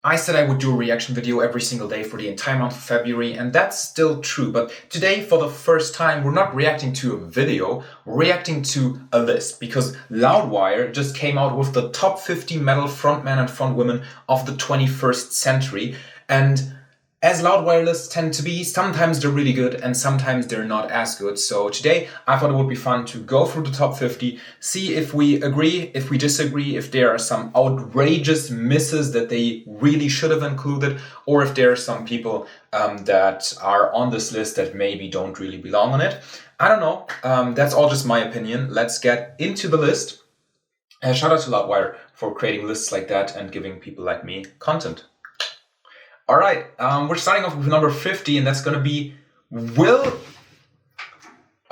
I said I would do a reaction video every single day for the entire month of February, and that's still true. But today, for the first time, we're not reacting to a video, we're reacting to a list, because Loudwire just came out with the top 50 metal frontmen and frontwomen of the 21st century. And as Loudwire lists tend to be, sometimes they're really good and sometimes they're not as good. So today I thought it would be fun to go through the top 50, see if we agree, if we disagree, if there are some outrageous misses that they really should have included, or if there are some people that are on this list that maybe don't really belong on it. I don't know. That's all just my opinion. Let's get into the list. Shout out to Loudwire for creating lists like that and giving people like me content. All right, we're starting off with number 50, and that's going to be Will.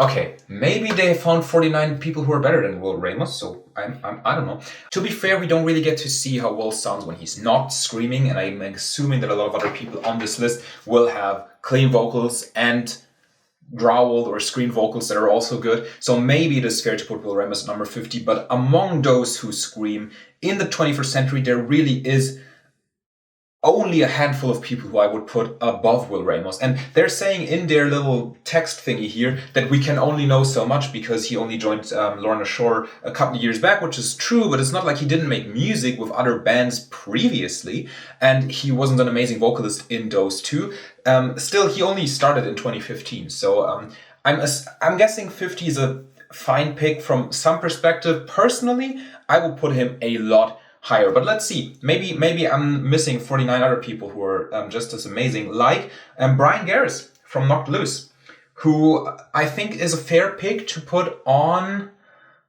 Okay, maybe they found 49 people who are better than Will Ramos, so I don't know. To be fair, we don't really get to see how Will sounds when he's not screaming, and I'm assuming that a lot of other people on this list will have clean vocals and growled or screamed vocals that are also good. So maybe it is fair to put Will Ramos at number 50, but among those who scream in the 21st century, there really is only a handful of people who I would put above Will Ramos. And they're saying in their little text thingy here that we can only know so much because he only joined Lorna Shore a couple of years back, which is true, but it's not like he didn't make music with other bands previously, and he wasn't an amazing vocalist in those two. Still, he only started in 2015, so I'm guessing 50 is a fine pick from some perspective. Personally, I will put him a lot higher, but let's see. Maybe I'm missing 49 other people who are just as amazing, like Brian Garris from Knocked Loose, who I think is a fair pick to put on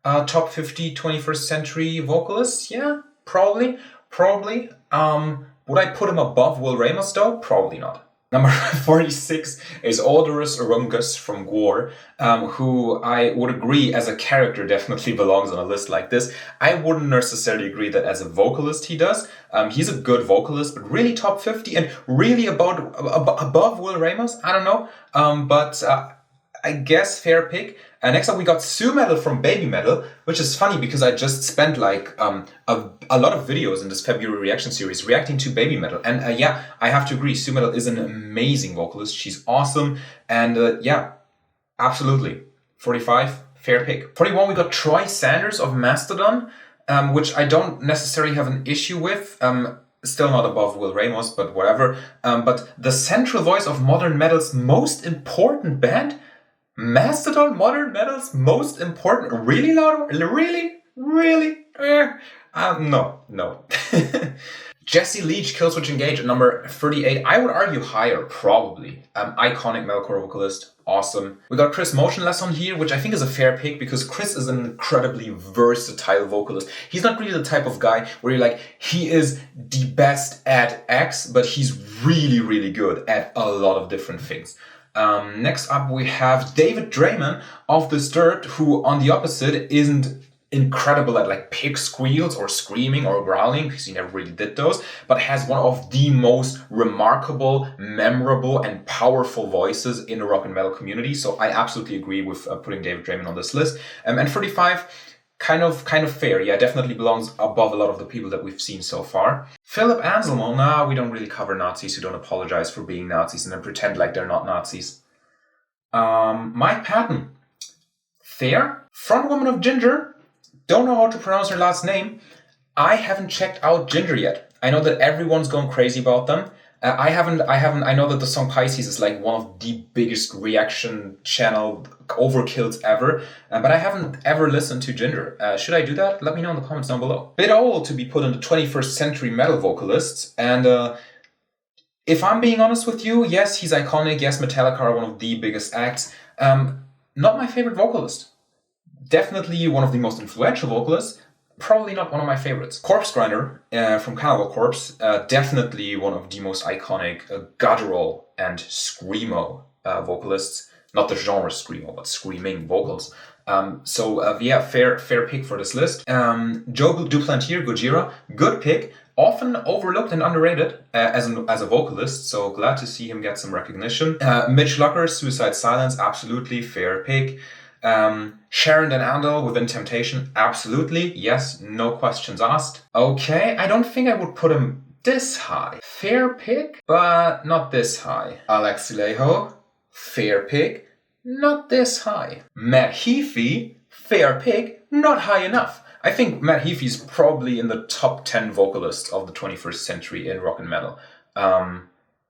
top 50 21st century vocalists. Yeah, probably. Would I put him above Will Ramos though? Probably not. Number 46 is Odorous Urungus from Gwar, who I would agree as a character definitely belongs on a list like this. I wouldn't necessarily agree that as a vocalist he does. He's a good vocalist, but really top 50 and really above Will Ramos? I don't know. But I guess fair pick. Next up we got Sue Metal from Baby Metal, which is funny because I just spent like a lot of videos in this February reaction series reacting to Baby Metal. And yeah, I have to agree, Sue Metal is an amazing vocalist. She's awesome. And yeah, absolutely. 45, fair pick. 41, we got Troy Sanders of Mastodon, which I don't necessarily have an issue with. Still not above Will Ramos, but whatever. But the central voice of modern metal's most important band? Mastodon, modern metal's most important? Really, Loud? Really? No. Jesse Leach, Killswitch Engage at number 38. I would argue higher, probably. Iconic metalcore vocalist, awesome. We got Chris Motionless on here, which I think is a fair pick because Chris is an incredibly versatile vocalist. He's not really the type of guy where you're like, he is the best at X, but he's really good at a lot of different things. Next up we have David Draiman of Disturbed, who on the opposite isn't incredible at like pig squeals or screaming or growling, because he never really did those, but has one of the most remarkable, memorable and powerful voices in the rock and metal community. So I absolutely agree with putting David Draiman on this list. And 35, kind of fair. Yeah, definitely belongs above a lot of the people that we've seen so far. Philip Anselmo, nah, we don't really cover Nazis who don't apologize for being Nazis and then pretend like they're not Nazis. Mike Patton, fair. Frontwoman of Ginger, don't know how to pronounce her last name. I haven't checked out Ginger yet. I know that everyone's going crazy about them. I haven't. I know that the song Pisces is like one of the biggest reaction channel overkills ever, but I haven't ever listened to Ginger. Should I do that? Let me know in the comments down below. Bit old to be put in the 21st century metal vocalists, and if I'm being honest with you, yes, he's iconic. Yes, Metallica are one of the biggest acts. Not my favorite vocalist. Definitely one of the most influential vocalists. Probably not one of my favorites. Corpse Grinder from Cannibal Corpse, definitely one of the most iconic guttural and screamo vocalists. Not the genre screamo, but screaming vocals. Yeah, fair pick for this list. Joe Duplantier, Gojira, good pick. Often overlooked and underrated as a vocalist, so glad to see him get some recognition. Mitch Lucker, Suicide Silence, absolutely fair pick. Sharon Dan Andel, Within Temptation, absolutely, yes, no questions asked. Okay, I don't think I would put him this high. Fair pick, but not this high. Alex Leho, fair pick, not this high. Matt Heafy, fair pick, not high enough. I think Matt Heafy is probably in the top 10 vocalists of the 21st century in rock and metal.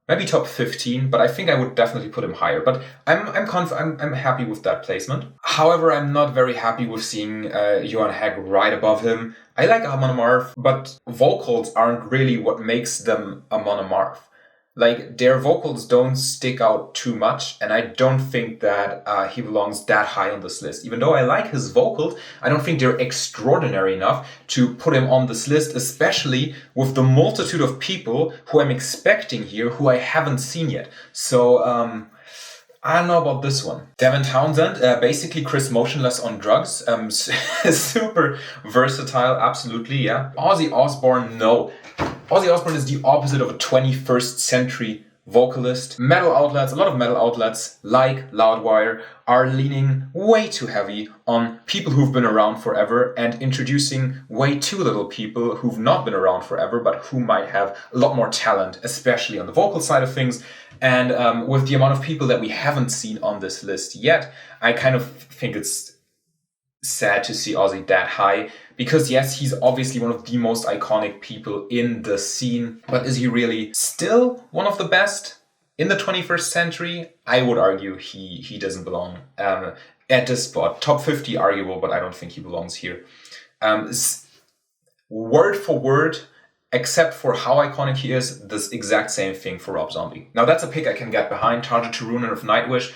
Maybe top 15, but I think I would definitely put him higher. But I'm happy with that placement. However, I'm not very happy with seeing Johan Hegg right above him. I like a monomorph, but vocals aren't really what makes them a monomorph. Like, their vocals don't stick out too much, and I don't think that he belongs that high on this list. Even though I like his vocals, I don't think they're extraordinary enough to put him on this list, especially with the multitude of people who I'm expecting here who I haven't seen yet. So, I don't know about this one. Devin Townsend, basically Chris Motionless on drugs. Super versatile, absolutely, yeah. Ozzy Osbourne, no. Ozzy Osbourne is the opposite of a 21st century vocalist. Metal outlets, a lot of metal outlets like Loudwire are leaning way too heavy on people who've been around forever and introducing way too little people who've not been around forever but who might have a lot more talent, especially on the vocal side of things. And with the amount of people that we haven't seen on this list yet, I kind of think it's sad to see Ozzy that high, because yes, he's obviously one of the most iconic people in the scene, but is he really still one of the best in the 21st century? I would argue he doesn't belong at this spot. Top 50 arguable, but I don't think he belongs here. Word for word, except for how iconic he is, this exact same thing for Rob Zombie. Now that's a pick I can get behind. Tarja Turunen of Nightwish,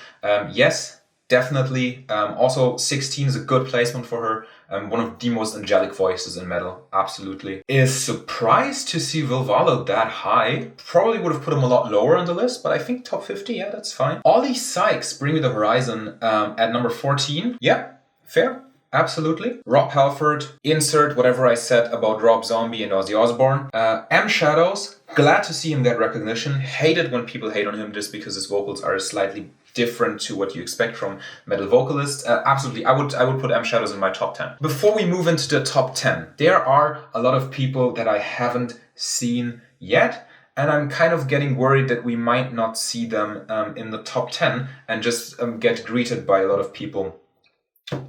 yes, definitely. Also, 16 is a good placement for her. One of the most angelic voices in metal, absolutely. Is surprised to see Vilvalo that high. Probably would have put him a lot lower on the list, but I think top 50, yeah, that's fine. Ollie Sykes, Bring Me the Horizon, at number 14. Yeah, fair. Absolutely. Rob Halford, insert whatever I said about Rob Zombie and Ozzy Osbourne. M Shadows, glad to see him get recognition. Hate it when people hate on him just because his vocals are slightly different to what you expect from metal vocalists. Absolutely, I would put M Shadows in my top 10. Before we move into the top 10, there are a lot of people that I haven't seen yet, and I'm kind of getting worried that we might not see them in the top 10 and just get greeted by a lot of people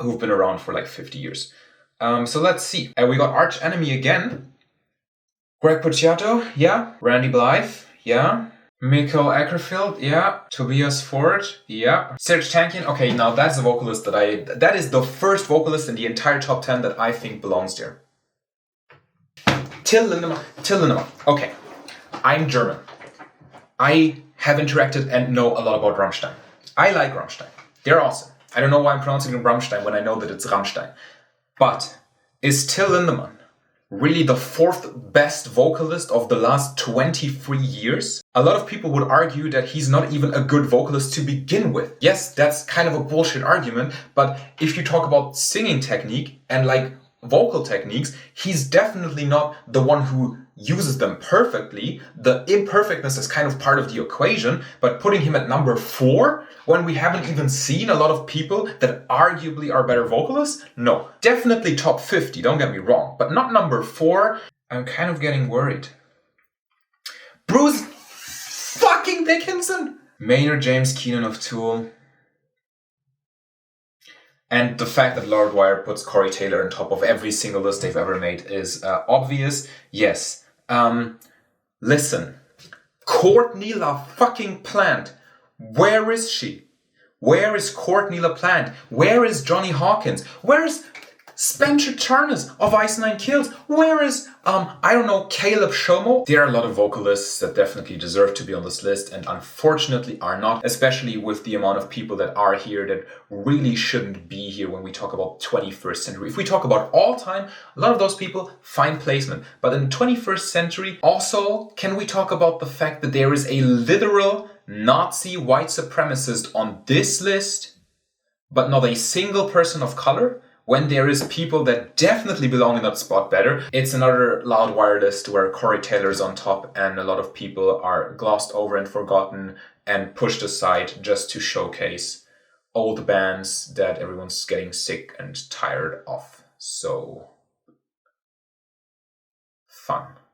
who've been around for like 50 years. So let's see. We got Arch Enemy again. Greg Puciato, yeah. Randy Blythe, yeah. Mikkel Ackerfield, yeah. Tobias Ford, yeah. Serge Tankian, okay, now that's a vocalist that is the first vocalist in the entire top 10 that I think belongs there. Till Lindemann. Okay, I'm German. I have interacted and know a lot about Rammstein. I like Rammstein. They're awesome. I don't know why I'm pronouncing it Rammstein when I know that it's Rammstein. But is Till Lindemann really the fourth best vocalist of the last 23 years? A lot of people would argue that he's not even a good vocalist to begin with. Yes, that's kind of a bullshit argument, but if you talk about singing technique and like vocal techniques, he's definitely not the one who uses them perfectly. The imperfectness is kind of part of the equation, but putting him at number 4 when we haven't even seen a lot of people that arguably are better vocalists? No. Definitely top 50, don't get me wrong, but not number 4. I'm kind of getting worried. Bruce fucking Dickinson! Maynard James Keenan of Tool. And the fact that Loudwire puts Corey Taylor on top of every single list they've ever made is obvious. Yes. Listen. Courtney LaFucking-Plant. Where is she? Where is Courtney LaPlante? Where is Johnny Hawkins? Where is Spencer Turnus of Ice Nine Kills? Where is, Caleb Shomo? There are a lot of vocalists that definitely deserve to be on this list and unfortunately are not, especially with the amount of people that are here that really shouldn't be here when we talk about 21st century. If we talk about all time, a lot of those people, fine placement. But in the 21st century, also, can we talk about the fact that there is a literal Nazi white supremacist on this list, but not a single person of color? When there is people that definitely belong in that spot better. It's another Loudwire list where Corey Taylor's on top and a lot of people are glossed over and forgotten and pushed aside just to showcase old bands that everyone's getting sick and tired of. So, fun.